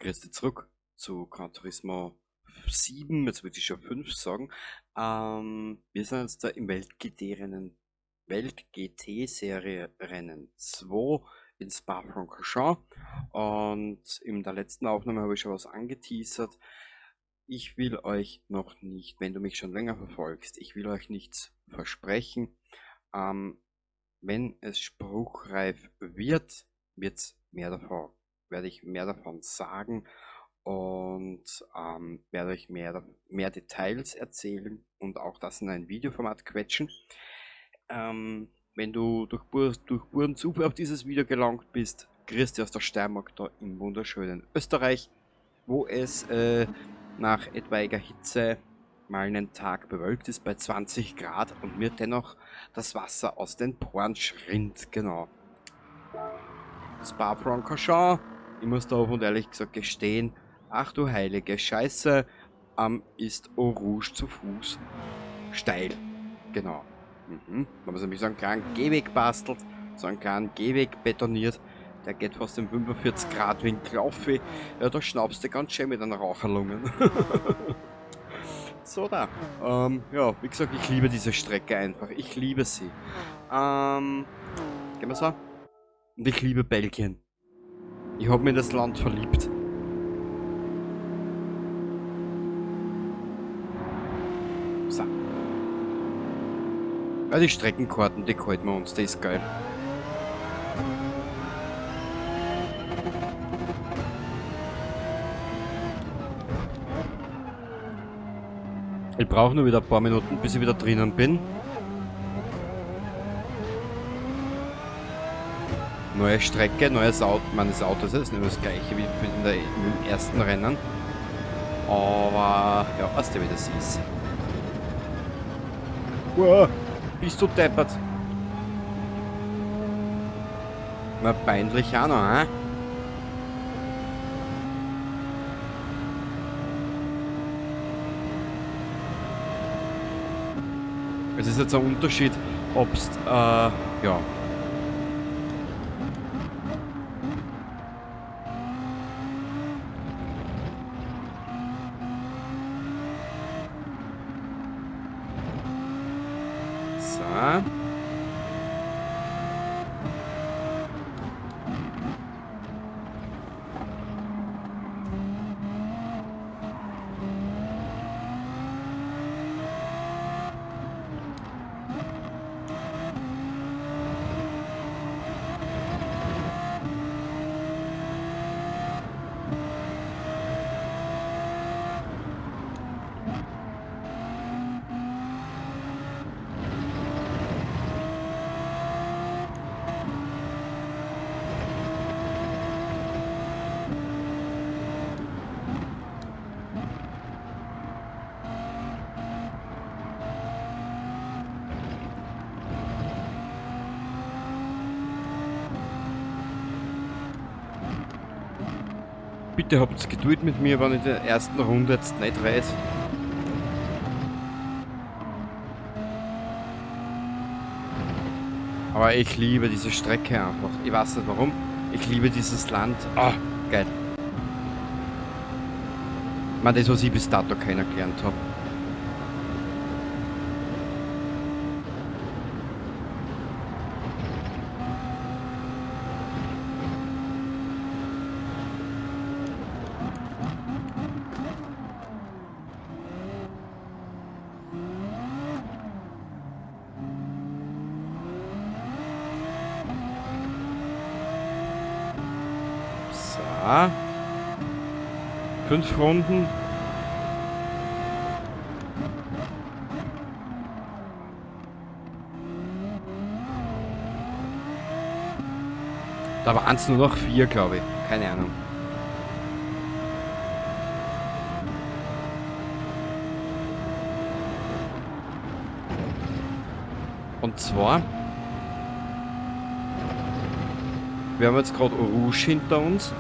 Grüß dich zurück zu Gran Turismo 7, jetzt würde ich schon 5 sagen. Wir sind jetzt da im Welt-GT-Rennen, Welt-GT-Serie Rennen 2 in Spa-Francorchamps, und in der letzten Aufnahme habe ich schon was angeteasert. Ich will euch noch nicht, wenn du mich schon länger verfolgst, ich will euch nichts versprechen. Wenn es spruchreif wird, wird's mehr davon, werde ich mehr davon sagen und werde euch mehr Details erzählen und auch das in ein Videoformat quetschen. Wenn du durch puren Zufall auf dieses Video gelangt bist, grüß dich aus der Steiermark da im wunderschönen Österreich, wo es nach etwaiger Hitze mal einen Tag bewölkt ist bei 20 Grad und mir dennoch das Wasser aus den Poren schrinnt, genau. Spa-Francorchamps, ich muss da offen und ehrlich gesagt gestehen, ach du heilige Scheiße, ist Eau Rouge zu Fuß steil, genau. Wenn man nämlich so einen kleinen Gehweg bastelt, so einen kleinen Gehweg betoniert, der geht fast im 45 Grad Winkel auf, ja, da schnaubst du ganz schön mit einer Raucherlungen. So da. Ja, wie gesagt, ich liebe diese Strecke einfach. Ich liebe sie. Gehen wir so? Und ich liebe Belgien. Ich habe mich in das Land verliebt. So. Ja, die Streckenkarten, die halten wir uns, die ist geil. Ich brauche nur wieder ein paar Minuten, bis ich wieder drinnen bin. Neue Strecke, neues Auto. Meines Autos ist nicht das gleiche wie im ersten Rennen. Aber ja, weißt du, wie das ist. Wow, bist du deppert? Na, peinlich auch noch, hä? Es ist jetzt ein Unterschied, ob's, ja. So. Bitte habt Geduld mit mir, wenn ich in der ersten Runde jetzt nicht reiß. Aber ich liebe diese Strecke einfach. Ich weiß nicht warum. Ich liebe dieses Land. Ah, geil. Ich meine, das, was ich bis dato kennengelernt habe. So. 5 Runden. Da waren es nur noch 4, glaube ich. Keine Ahnung. Und zwar, wir haben jetzt gerade Eau Rouge hinter uns.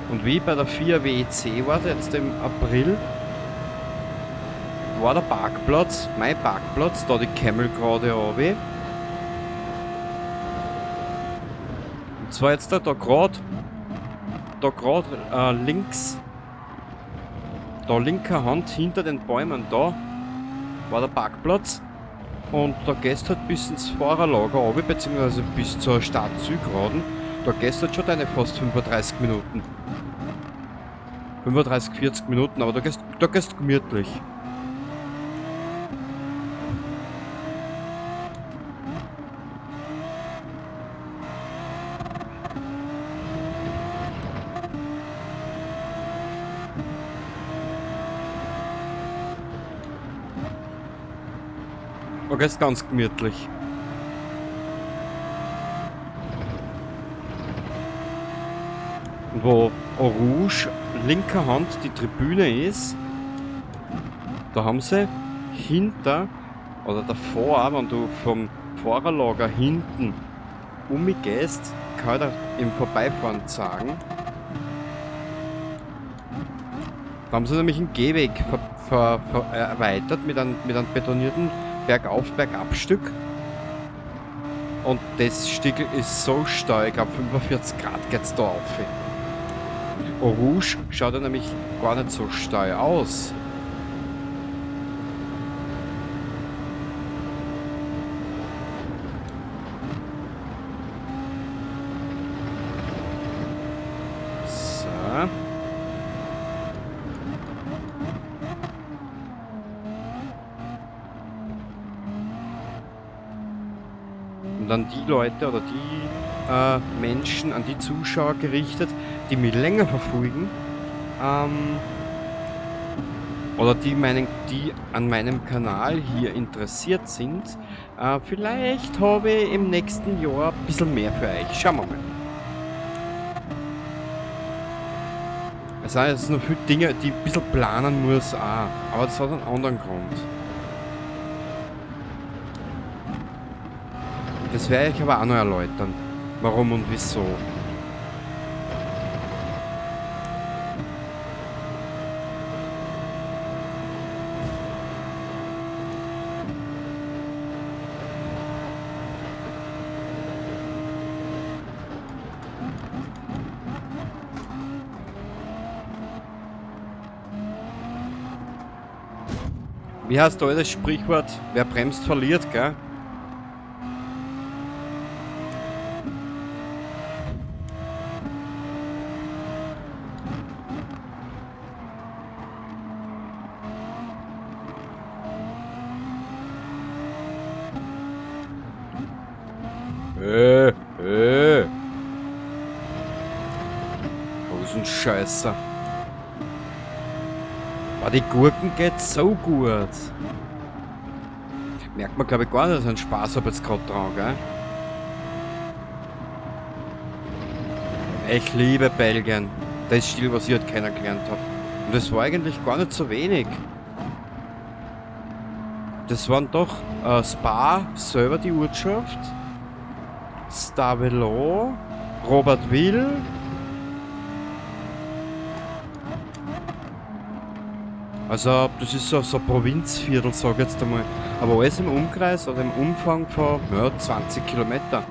Und wie bei der 4 WEC war, jetzt im April, war der Parkplatz, mein Parkplatz, da die Camel gerade runter. Und zwar jetzt da gerade links Da linker Hand hinter den Bäumen da war der Parkplatz. Und da gehst halt bis ins Fahrerlager runter, beziehungsweise bis zur Stadt Südgraden. Da gehst halt schon deine fast 35 Minuten. 35, 40 Minuten, aber da gehst gemütlich. Da gehst ganz gemütlich. Und wo Rouge linker Hand die Tribüne ist, da haben sie hinter oder davor, wenn du vom Fahrerlager hinten umgehst, kann ich da im Vorbeifahren sagen. Da haben sie nämlich einen Gehweg erweitert mit einem betonierten Bergauf-Bergab-Stück. Und das Stück ist so steil, ich glaube 45 Grad geht's da auf. Rouge schaut ja nämlich gar nicht so steil aus. So. Und an die Leute oder die Menschen, an die Zuschauer gerichtet, die mich länger verfolgen, oder die an meinem Kanal hier interessiert sind, vielleicht habe ich im nächsten Jahr ein bisschen mehr für euch. Schauen wir mal. Es sind jetzt noch viele Dinge, die ich ein bisschen planen muss auch, aber das hat einen anderen Grund. Das werde ich aber auch noch erläutern, warum und wieso. Wie heißt da das Sprichwort? Wer bremst, verliert, gell? Wo ist ein Scheißer? Die Gurken geht so gut. Merkt man, glaube ich, gar nicht, dass ich einen Spaß habe jetzt gerade dran, gell? Ich liebe Belgien. Das Stil, was ich halt kennengelernt habe. Und das war eigentlich gar nicht so wenig. Das waren doch Spa, selber die Ortschaft, Stavelot, Robertville. Also das ist so ein Provinzviertel, sag ich jetzt einmal. Aber alles im Umkreis oder im Umfang von 20 Kilometer.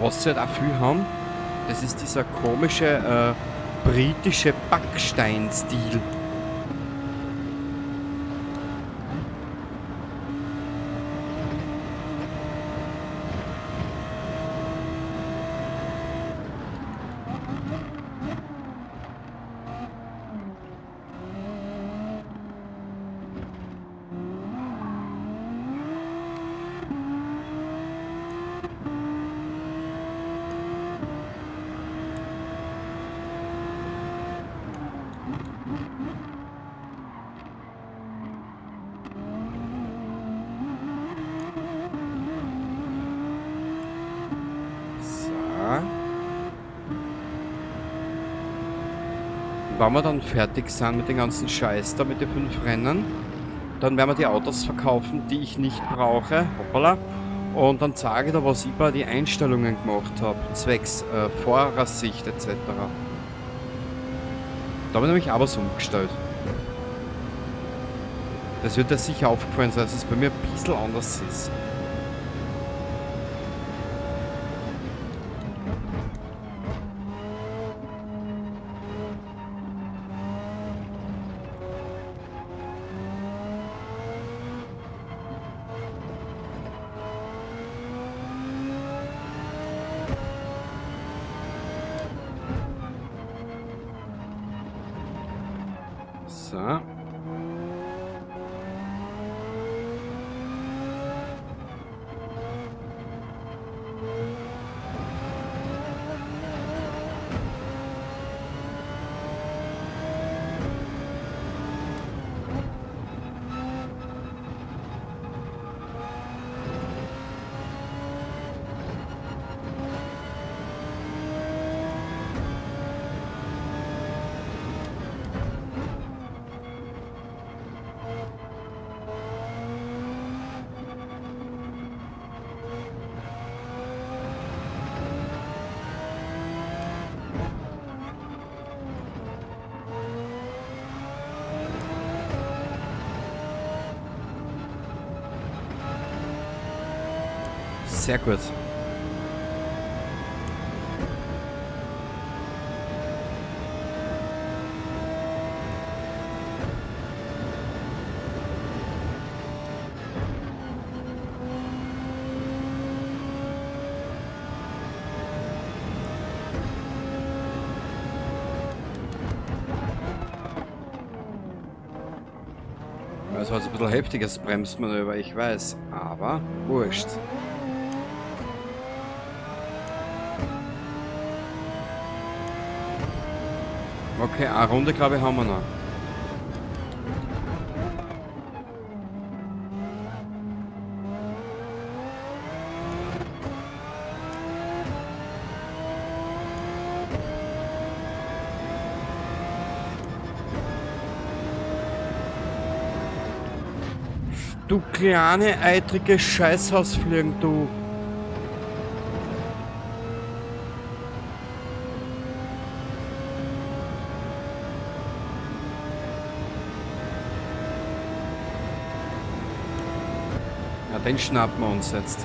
Was sie halt auch viel haben, das ist dieser komische britische Backsteinstil. Wenn wir dann fertig sind mit den ganzen Scheiß da, mit den 5 Rennen, dann werden wir die Autos verkaufen, die ich nicht brauche. Hoppala. Und dann zeige ich da, was ich bei die Einstellungen gemacht habe, zwecks Fahrersicht etc. Da habe ich nämlich auch was umgestellt. Das wird dir sicher aufgefallen sein, dass es bei mir ein bisschen anders ist. So. Sehr gut. Das war jetzt ein bisschen heftiges Bremsmanöver, ich weiß, aber wurscht. Okay, eine Runde glaube ich haben wir noch. Du kleine, eitrige Scheißhausfliegen, du. Ja, den schnappen wir uns jetzt.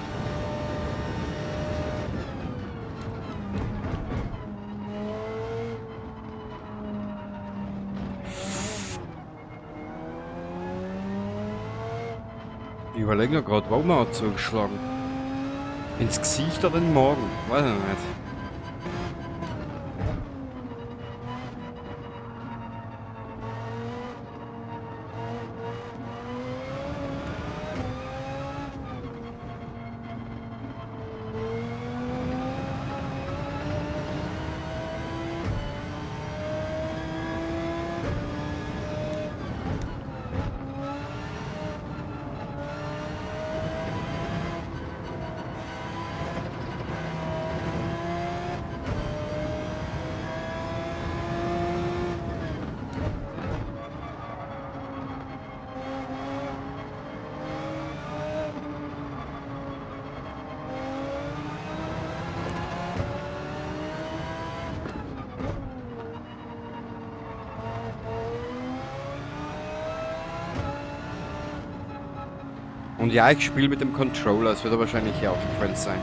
Ich überlege noch gerade, warum er hat zugeschlagen. Ins Gesicht oder in den Magen? Weiß ich nicht. Und ja, ich spiele mit dem Controller, das wird er wahrscheinlich hier aufgefallen sein.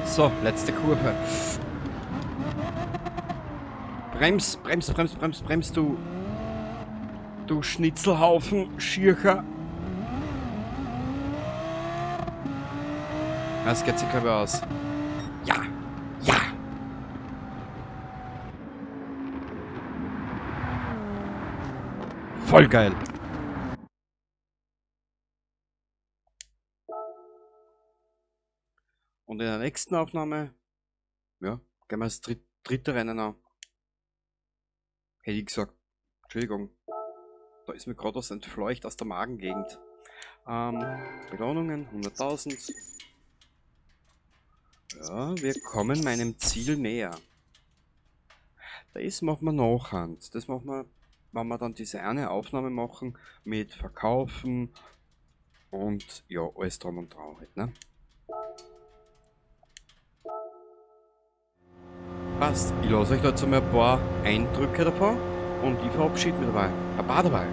So, letzte Kurve. Brems, brems, brems, brems, brems, du. Du Schnitzelhaufen, Schircher. Das geht sich, glaube ich, aus. Ja, ja. Voll geil. Und in der nächsten Aufnahme, ja, gehen wir das dritte Rennen an. Hätte ich gesagt. Entschuldigung. Da ist mir gerade was entfleucht aus der Magengegend. Belohnungen, 100.000. Ja, wir kommen meinem Ziel näher. Das machen wir nachhand. Das machen wir, wenn wir dann diese eine Aufnahme machen mit Verkaufen und ja, alles drum und dran halt, ne? Passt. Ich lasse euch dazu mal ein paar Eindrücke davon und ich verabschiede mich dabei. Baba dabei.